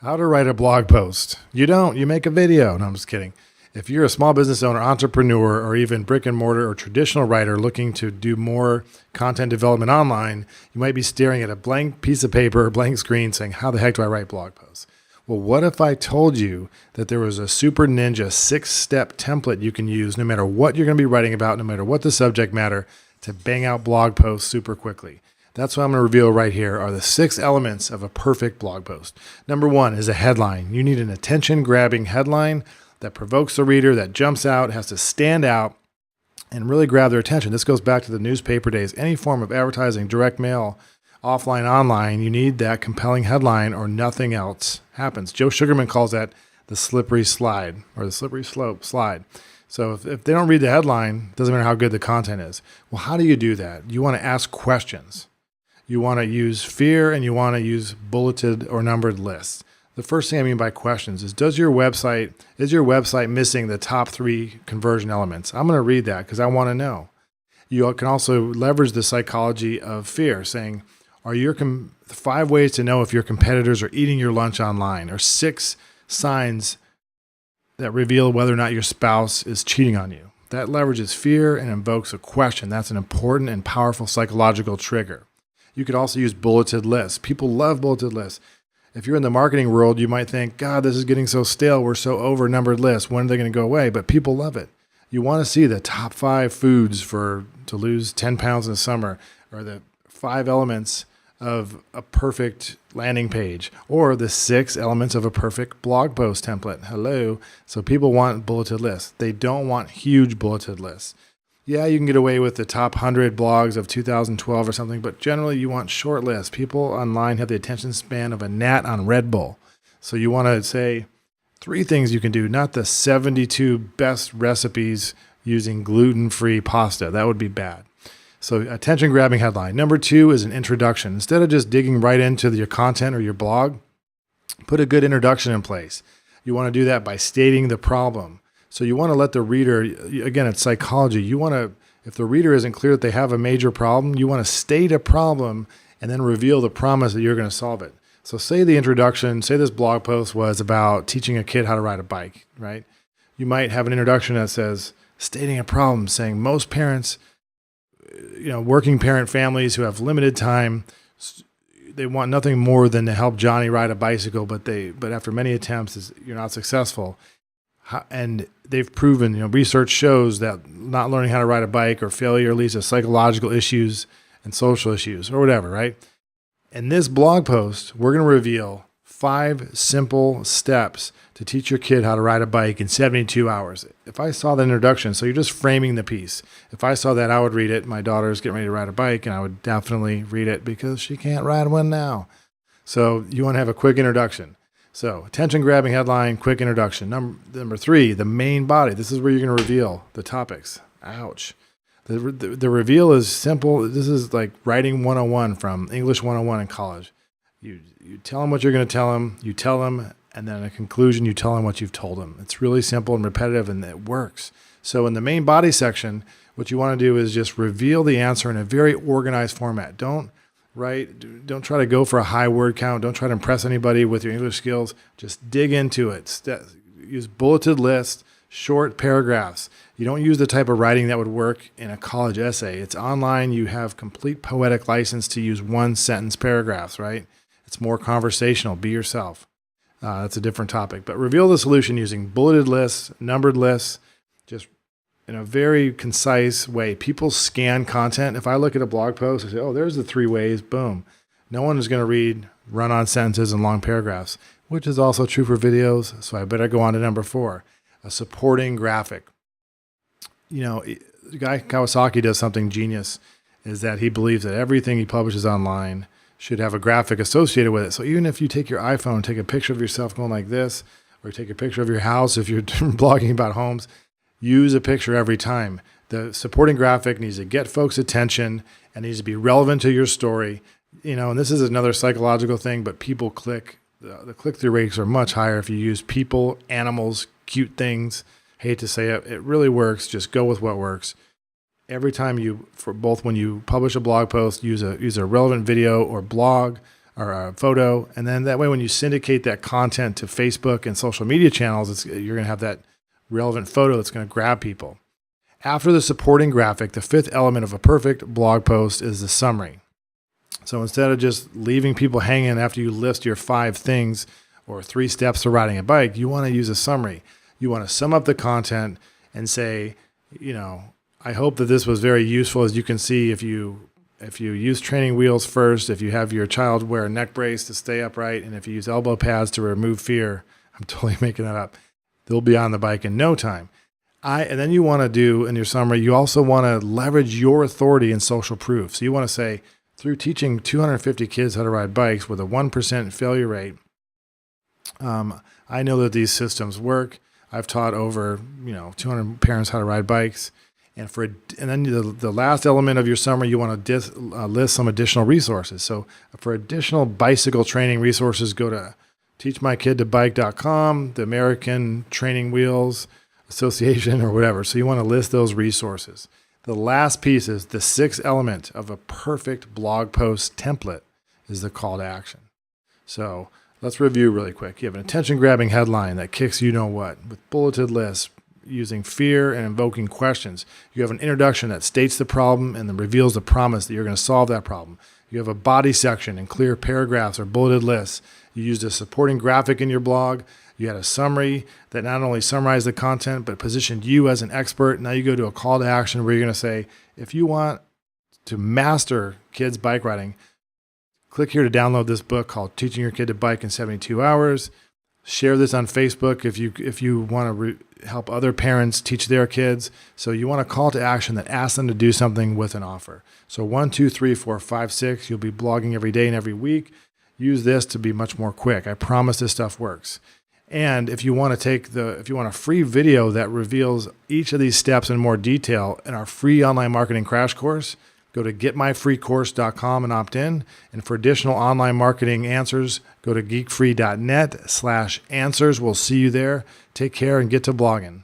How to write a blog post. You don't, you make a video. No, I'm just kidding. If you're a small business owner, entrepreneur, or even brick and mortar or traditional writer looking to do more content development online, you might be staring at a blank piece of paper, a blank screen saying, how the heck do I write blog posts? Well, what if I told you that there was a super ninja 6-step template you can use no matter what you're going to be writing about, no matter what the subject matter, to bang out blog posts super quickly? That's what I'm going to reveal right here are the 6 elements of a perfect blog post. Number 1 is a headline. You need an attention-grabbing headline that provokes the reader, that jumps out, has to stand out, and really grab their attention. This goes back to the newspaper days. Any form of advertising, direct mail, offline, online, you need that compelling headline or nothing else happens. Joe Sugarman calls that the slippery slide or the slippery slope slide. So if they don't read the headline, it doesn't matter how good the content is. Well, how do you do that? You want to ask questions. You want to use fear and you want to use bulleted or numbered lists. The first thing I mean by questions is, is your website missing the top 3 conversion elements? I'm going to read that because I want to know. You can also leverage the psychology of fear, saying, are your 5 ways to know if your competitors are eating your lunch online, or 6 signs that reveal whether or not your spouse is cheating on you. That leverages fear and invokes a question. That's an important and powerful psychological trigger. You could also use bulleted lists. People love bulleted lists. If you're in the marketing world, you might think, God, this is getting so stale. We're so over numbered lists. When are they going to go away? But people love it. You want to see the top 5 foods to lose 10 pounds in the summer, or the 5 elements of a perfect landing page, or the 6 elements of a perfect blog post template. Hello. So people want bulleted lists. They don't want huge bulleted lists. Yeah, you can get away with the top 100 blogs of 2012 or something, but generally you want short lists. People online have the attention span of a gnat on Red Bull. So you want to say 3 things you can do, not the 72 best recipes using gluten-free pasta. That would be bad. So attention-grabbing headline. Number 2 is an introduction. Instead of just digging right into your content or your blog, put a good introduction in place. You want to do that by stating the problem. So you want to let the reader, again, it's psychology. You want to, if the reader isn't clear that they have a major problem, you want to state a problem and then reveal the promise that you're going to solve it. So say the introduction, say this blog post was about teaching a kid how to ride a bike, right? You might have an introduction that says, stating a problem, saying most parents, working parent families who have limited time, they want nothing more than to help Johnny ride a bicycle, but after many attempts, you're not successful. And they've proven, research shows that not learning how to ride a bike or failure leads to psychological issues and social issues or whatever, right? In this blog post, we're going to reveal 5 simple steps to teach your kid how to ride a bike in 72 hours. If I saw the introduction, so you're just framing the piece. If I saw that, I would read it. My daughter's getting ready to ride a bike, and I would definitely read it because she can't ride one now. So you want to have a quick introduction. So attention-grabbing headline, quick introduction. Number 3, the main body. This is where you're going to reveal the topics. Ouch. The reveal is simple. This is like writing 101 from English 101 in college. You tell them what you're going to tell them. You tell them, and then in a conclusion, you tell them what you've told them. It's really simple and repetitive, and it works. So in the main body section, what you want to do is just reveal the answer in a very organized format. Don't try to go for a high word count. Don't try to impress anybody with your English skills. Just dig into it. Use bulleted lists, short paragraphs. You don't use the type of writing that would work in a college essay. It's online. You have complete poetic license to use 1-sentence paragraphs, right? It's more conversational. Be yourself. That's a different topic. But reveal the solution using bulleted lists, numbered lists, just in a very concise way. People scan content. If I look at a blog post, I say, oh, there's the 3 ways, boom. No one is going to read run-on sentences and long paragraphs, which is also true for videos. So I better go on to number 4, a supporting graphic. The guy Kawasaki does something genius, is that he believes that everything he publishes online should have a graphic associated with it. So even if you take your iPhone, take a picture of yourself going like this, or take a picture of your house if you're blogging about homes, use a picture every time. The supporting graphic needs to get folks' attention and needs to be relevant to your story. And this is another psychological thing, but people click. The click-through rates are much higher if you use people, animals, cute things. Hate to say it, it really works. Just go with what works. Every time when you publish a blog post, use a relevant video or blog or a photo. And then that way, when you syndicate that content to Facebook and social media channels, you're going to have that relevant photo that's going to grab people. After the supporting graphic, the fifth element of a perfect blog post is the summary. So instead of just leaving people hanging after you list your 5 things or 3 steps to riding a bike, you want to use a summary. You want to sum up the content and say, I hope that this was very useful. As you can see, if you use training wheels first, if you have your child wear a neck brace to stay upright, and if you use elbow pads to remove fear, I'm totally making that up, they'll be on the bike in no time. And then you want to do in your summary, you also want to leverage your authority in social proof. So you want to say, through teaching 250 kids how to ride bikes with a 1% failure rate, I know that these systems work. I've taught over 200 parents how to ride bikes. And then the last element of your summary, you want to list some additional resources. So for additional bicycle training resources, go to teachmykidtobike.com, the American Training Wheels Association, or whatever. So you want to list those resources. The last piece is the 6th element of a perfect blog post template is the call to action. So let's review really quick. You have an attention-grabbing headline that kicks what with bulleted lists using fear and invoking questions. You have an introduction that states the problem and then reveals the promise that you're going to solve that problem. You have a body section and clear paragraphs or bulleted lists. You used a supporting graphic in your blog. You had a summary that not only summarized the content, but positioned you as an expert. Now you go to a call to action where you're going to say, if you want to master kids bike riding, click here to download this book called Teaching Your Kid to Bike in 72 Hours. Share this on Facebook if you want to help other parents teach their kids. So you want a call to action that asks them to do something with an offer. So 1, 2, 3, 4, 5, 6, you'll be blogging every day and every week. Use this to be much more quick. I promise this stuff works. And if you want a free video that reveals each of these steps in more detail in our free online marketing crash course, go to getmyfreecourse.com and opt in. And for additional online marketing answers, go to geekfree.net/answers. We'll see you there. Take care and get to blogging.